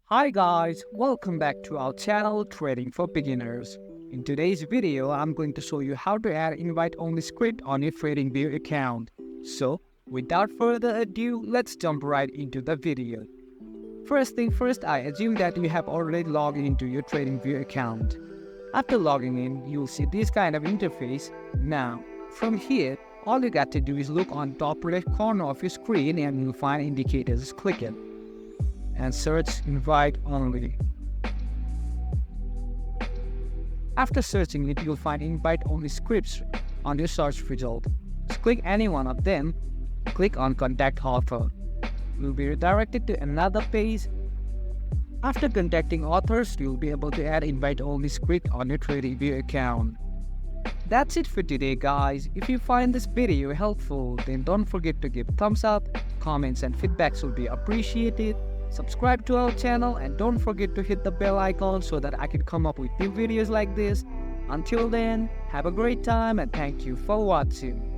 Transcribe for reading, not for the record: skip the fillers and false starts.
Hi guys, welcome back to our channel Trading for Beginners. In today's video, I'm going to show you how to add invite-only script on your TradingView account. So, without further ado, let's jump right into the video. First thing first, I assume that you have already logged into your TradingView account. After logging in, you'll see this kind of interface. Now, from here, all you got to do is look on top left corner of your screen and you'll find indicators. Click it and search invite only. After searching it, you'll find invite only scripts on your search result. Just click any one of them, click on contact author. You'll be redirected to another page. After contacting authors, you'll be able to add invite only script on your TradingView account. That's it for today guys. If you find this video helpful, then don't forget to give thumbs up, comments and feedbacks will be appreciated. Subscribe to our channel and don't forget to hit the bell icon so that I can come up with new videos like this. Until then, have a great time and thank you for watching.